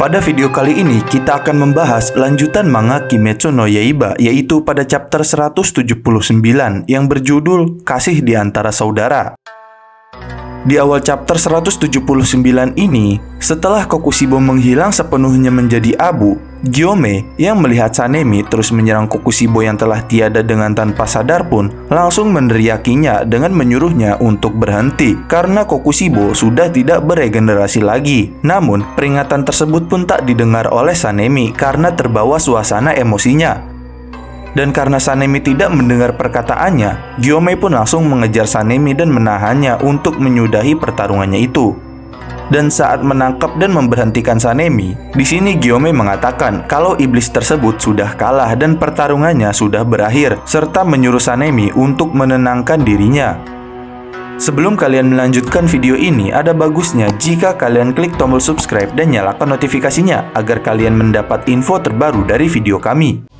Pada video kali ini kita akan membahas lanjutan manga Kimetsu no Yaiba, yaitu pada chapter 179 yang berjudul Kasih di Antara Saudara. Di awal chapter 179 ini, setelah Kokushibo menghilang sepenuhnya menjadi abu, Gyome yang melihat Sanemi terus menyerang Kokushibo yang telah tiada dengan tanpa sadar pun langsung meneriakinya dengan menyuruhnya untuk berhenti karena Kokushibo sudah tidak beregenerasi lagi. Namun, peringatan tersebut pun tak didengar oleh Sanemi karena terbawa suasana emosinya. Dan karena Sanemi tidak mendengar perkataannya, Gyome pun langsung mengejar Sanemi dan menahannya untuk menyudahi pertarungannya itu. Dan saat menangkap dan memberhentikan Sanemi, di sini Gyome mengatakan kalau iblis tersebut sudah kalah dan pertarungannya sudah berakhir, serta menyuruh Sanemi untuk menenangkan dirinya. Sebelum kalian melanjutkan video ini, ada bagusnya jika kalian klik tombol subscribe dan nyalakan notifikasinya agar kalian mendapat info terbaru dari video kami.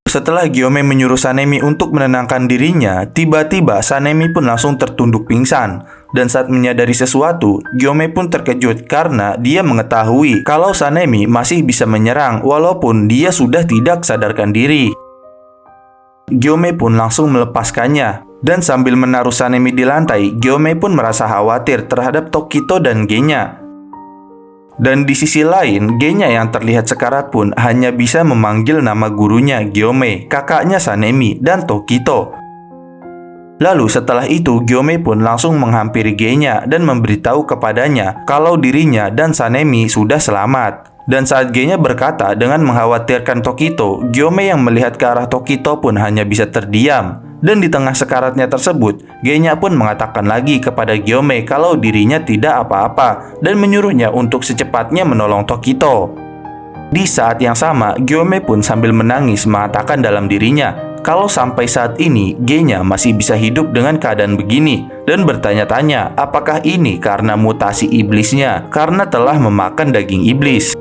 Setelah Gyome menyuruh Sanemi untuk menenangkan dirinya, tiba-tiba Sanemi pun langsung tertunduk pingsan. Dan saat menyadari sesuatu, Gyome pun terkejut karena dia mengetahui kalau Sanemi masih bisa menyerang walaupun dia sudah tidak sadarkan diri. Gyome pun langsung melepaskannya. Dan sambil menaruh Sanemi di lantai, Gyome pun merasa khawatir terhadap Tokito dan Genya. Dan di sisi lain, Genya yang terlihat sekarat pun hanya bisa memanggil nama gurunya Gyome, kakaknya Sanemi, dan Tokito. Lalu setelah itu, Gyome pun langsung menghampiri Genya dan memberitahu kepadanya kalau dirinya dan Sanemi sudah selamat. Dan saat Genya berkata dengan mengkhawatirkan Tokito, Gyome yang melihat ke arah Tokito pun hanya bisa terdiam. Dan di tengah sekaratnya tersebut, Genya pun mengatakan lagi kepada Gyome kalau dirinya tidak apa-apa dan menyuruhnya untuk secepatnya menolong Tokito. Di saat yang sama, Gyome pun sambil menangis mengatakan dalam dirinya kalau sampai saat ini Genya masih bisa hidup dengan keadaan begini dan bertanya-tanya apakah ini karena mutasi iblisnya karena telah memakan daging iblis.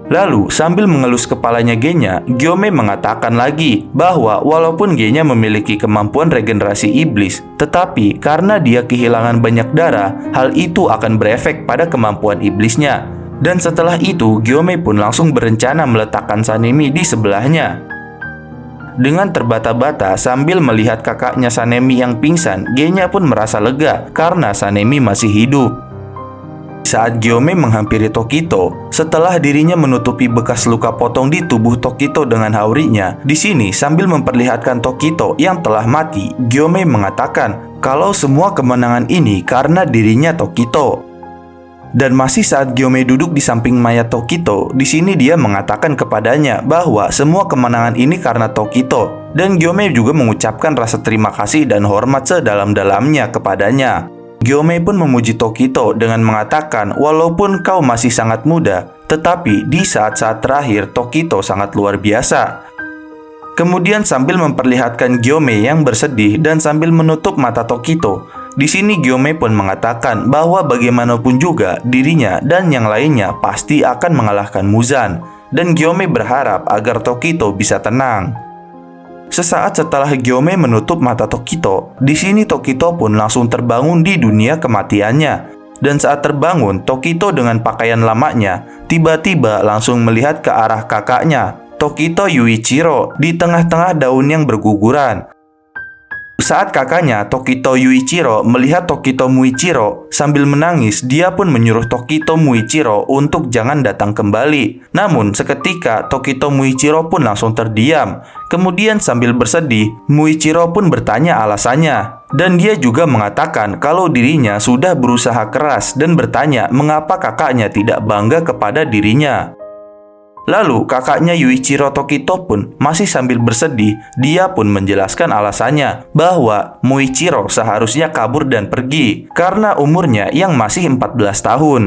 Lalu, sambil mengelus kepalanya Genya, Gyome mengatakan lagi bahwa walaupun Genya memiliki kemampuan regenerasi iblis, tetapi karena dia kehilangan banyak darah, hal itu akan berefek pada kemampuan iblisnya. Dan setelah itu, Gyome pun langsung berencana meletakkan Sanemi di sebelahnya. Dengan terbata-bata sambil melihat kakaknya Sanemi yang pingsan, Genya pun merasa lega karena Sanemi masih hidup. Saat Gyome menghampiri Tokito, setelah dirinya menutupi bekas luka potong di tubuh Tokito dengan haurinya, di sini sambil memperlihatkan Tokito yang telah mati, Gyome mengatakan kalau semua kemenangan ini karena dirinya Tokito. Dan masih saat Gyome duduk di samping mayat Tokito, di sini dia mengatakan kepadanya bahwa semua kemenangan ini karena Tokito. Dan Gyome juga mengucapkan rasa terima kasih dan hormat sedalam-dalamnya kepadanya. Gyome pun memuji Tokito dengan mengatakan walaupun kau masih sangat muda, tetapi di saat-saat terakhir Tokito sangat luar biasa. Kemudian sambil memperlihatkan Gyome yang bersedih dan sambil menutup mata Tokito, di sini Gyome pun mengatakan bahwa bagaimanapun juga dirinya dan yang lainnya pasti akan mengalahkan Muzan, dan Gyome berharap agar Tokito bisa tenang. Sesaat setelah Gyome menutup mata Tokito, di sini Tokito pun langsung terbangun di dunia kematiannya. Dan saat terbangun, Tokito dengan pakaian lamanya tiba-tiba langsung melihat ke arah kakaknya, Tokito Yuichiro, di tengah-tengah daun yang berguguran. Saat kakaknya, Tokito Yuichiro, melihat Tokito Muichiro sambil menangis, dia pun menyuruh Tokito Muichiro untuk jangan datang kembali. Namun, seketika Tokito Muichiro pun langsung terdiam. Kemudian sambil bersedih, Muichiro pun bertanya alasannya. Dan dia juga mengatakan kalau dirinya sudah berusaha keras dan bertanya mengapa kakaknya tidak bangga kepada dirinya. Lalu kakaknya Yuichiro Tokito pun masih sambil bersedih, dia pun menjelaskan alasannya bahwa Muichiro seharusnya kabur dan pergi karena umurnya yang masih 14 tahun.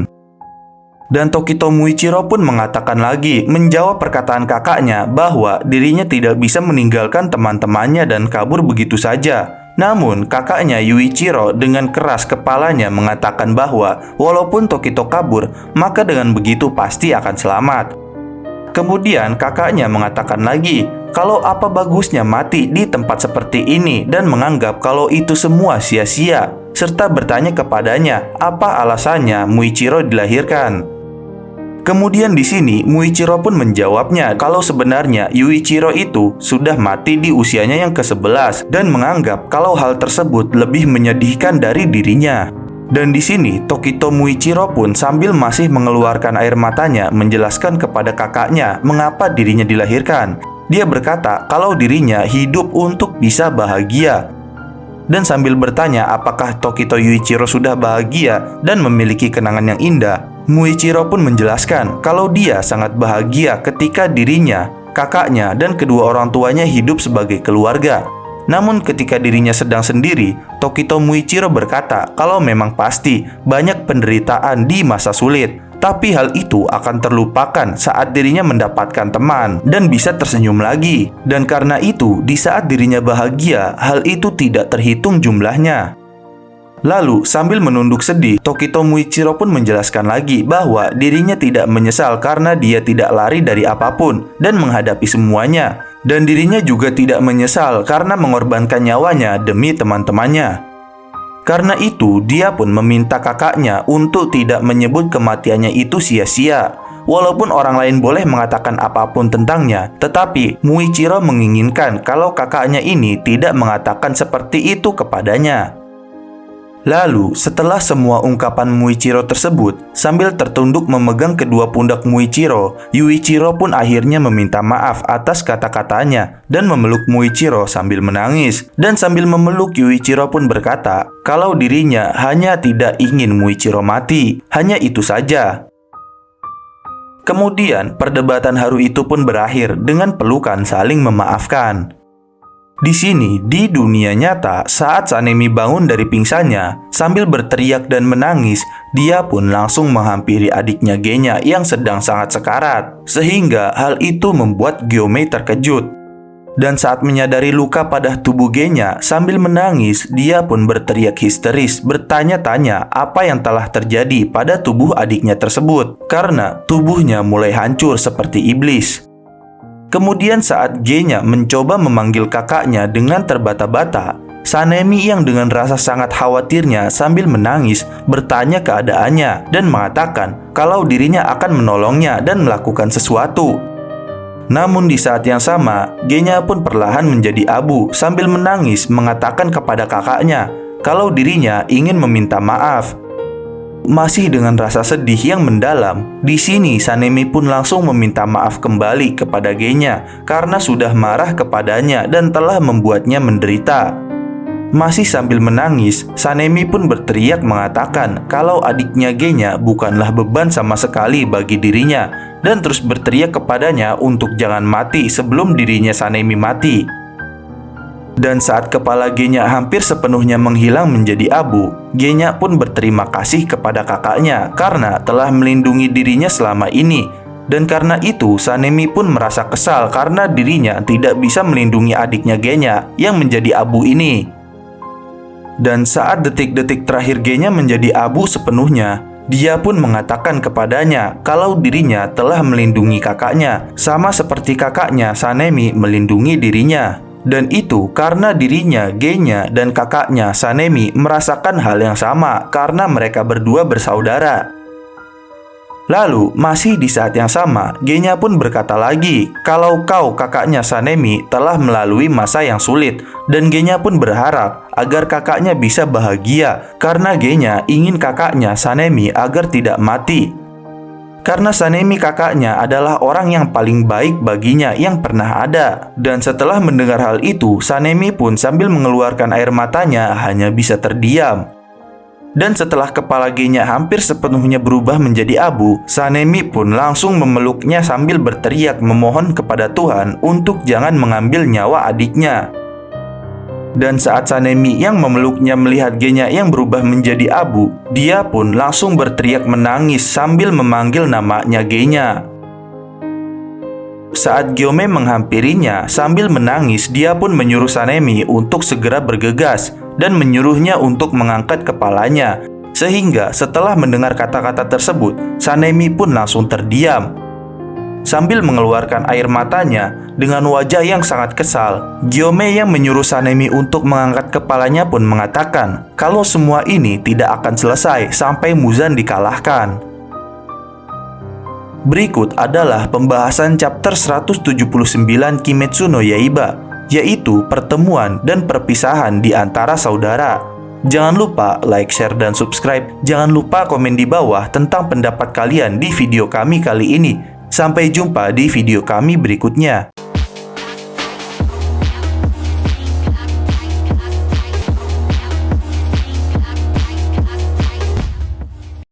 Dan Tokito Muichiro pun mengatakan lagi menjawab perkataan kakaknya bahwa dirinya tidak bisa meninggalkan teman-temannya dan kabur begitu saja. Namun kakaknya Yuichiro dengan keras kepalanya mengatakan bahwa walaupun Tokito kabur, maka dengan begitu pasti akan selamat. Kemudian kakaknya mengatakan lagi, kalau apa bagusnya mati di tempat seperti ini dan menganggap kalau itu semua sia-sia, serta bertanya kepadanya apa alasannya Muichiro dilahirkan. Kemudian di sini Muichiro pun menjawabnya kalau sebenarnya Yuichiro itu sudah mati di usianya yang ke-11 dan menganggap kalau hal tersebut lebih menyedihkan dari dirinya. Dan di sini Tokito Muichiro pun sambil masih mengeluarkan air matanya menjelaskan kepada kakaknya mengapa dirinya dilahirkan. Dia berkata kalau dirinya hidup untuk bisa bahagia. Dan sambil bertanya apakah Tokito Yuichiro sudah bahagia dan memiliki kenangan yang indah, Muichiro pun menjelaskan kalau dia sangat bahagia ketika dirinya, kakaknya, dan kedua orang tuanya hidup sebagai keluarga. Namun ketika dirinya sedang sendiri, Tokito Muichiro berkata kalau memang pasti banyak penderitaan di masa sulit. Tapi hal itu akan terlupakan saat dirinya mendapatkan teman dan bisa tersenyum lagi. Dan karena itu, di saat dirinya bahagia, hal itu tidak terhitung jumlahnya. Lalu, sambil menunduk sedih, Tokito Muichiro pun menjelaskan lagi bahwa dirinya tidak menyesal karena dia tidak lari dari apapun dan menghadapi semuanya. Dan dirinya juga tidak menyesal karena mengorbankan nyawanya demi teman-temannya. Karena itu, dia pun meminta kakaknya untuk tidak menyebut kematiannya itu sia-sia. Walaupun orang lain boleh mengatakan apapun tentangnya, tetapi Muichiro menginginkan kalau kakaknya ini tidak mengatakan seperti itu kepadanya. Lalu, setelah semua ungkapan Muichiro tersebut, sambil tertunduk memegang kedua pundak Muichiro, Yuichiro pun akhirnya meminta maaf atas kata-katanya dan memeluk Muichiro sambil menangis. Dan sambil memeluk, Yuichiro pun berkata kalau dirinya hanya tidak ingin Muichiro mati, hanya itu saja. Kemudian, perdebatan haru itu pun berakhir dengan pelukan saling memaafkan. Di sini, di dunia nyata, saat Sanemi bangun dari pingsannya, sambil berteriak dan menangis, dia pun langsung menghampiri adiknya Genya yang sedang sangat sekarat. Sehingga hal itu membuat Gyomei terkejut. Dan saat menyadari luka pada tubuh Genya, sambil menangis, dia pun berteriak histeris, bertanya-tanya apa yang telah terjadi pada tubuh adiknya tersebut. Karena tubuhnya mulai hancur seperti iblis. Kemudian saat Genya mencoba memanggil kakaknya dengan terbata-bata, Sanemi yang dengan rasa sangat khawatirnya sambil menangis bertanya keadaannya dan mengatakan kalau dirinya akan menolongnya dan melakukan sesuatu. Namun di saat yang sama, Genya pun perlahan menjadi abu sambil menangis mengatakan kepada kakaknya kalau dirinya ingin meminta maaf. Masih dengan rasa sedih yang mendalam, di sini Sanemi pun langsung meminta maaf kembali kepada Genya karena sudah marah kepadanya dan telah membuatnya menderita. Masih sambil menangis, Sanemi pun berteriak mengatakan kalau adiknya Genya bukanlah beban sama sekali bagi dirinya dan terus berteriak kepadanya untuk jangan mati sebelum dirinya Sanemi mati. Dan saat kepala Genya hampir sepenuhnya menghilang menjadi abu, Genya pun berterima kasih kepada kakaknya karena telah melindungi dirinya selama ini. Dan karena itu, Sanemi pun merasa kesal karena dirinya tidak bisa melindungi adiknya Genya yang menjadi abu ini. Dan saat detik-detik terakhir Genya menjadi abu sepenuhnya, dia pun mengatakan kepadanya kalau dirinya telah melindungi kakaknya, sama seperti kakaknya Sanemi melindungi dirinya. Dan itu karena dirinya, Genya, dan kakaknya Sanemi merasakan hal yang sama karena mereka berdua bersaudara. Lalu, masih di saat yang sama, Genya pun berkata lagi kalau kakaknya Sanemi telah melalui masa yang sulit. Dan Genya pun berharap agar kakaknya bisa bahagia karena Genya ingin kakaknya Sanemi agar tidak mati. Karena Sanemi kakaknya adalah orang yang paling baik baginya yang pernah ada. Dan setelah mendengar hal itu, Sanemi pun sambil mengeluarkan air matanya hanya bisa terdiam. Dan setelah kepala Genya hampir sepenuhnya berubah menjadi abu, Sanemi pun langsung memeluknya sambil berteriak memohon kepada Tuhan untuk jangan mengambil nyawa adiknya. Dan saat Sanemi yang memeluknya melihat Genya yang berubah menjadi abu, dia pun langsung berteriak menangis sambil memanggil namanya Genya. Saat Gyomei menghampirinya sambil menangis, dia pun menyuruh Sanemi untuk segera bergegas dan menyuruhnya untuk mengangkat kepalanya. Sehingga setelah mendengar kata-kata tersebut, Sanemi pun langsung terdiam. Sambil mengeluarkan air matanya dengan wajah yang sangat kesal, Gyome yang menyuruh Sanemi untuk mengangkat kepalanya pun mengatakan kalau semua ini tidak akan selesai sampai Muzan dikalahkan. Berikut adalah pembahasan chapter 179 Kimetsu no Yaiba, yaitu pertemuan dan perpisahan di antara saudara. Jangan lupa like, share, dan subscribe. Jangan lupa komen di bawah tentang pendapat kalian di video kami kali ini. Sampai jumpa di video kami berikutnya.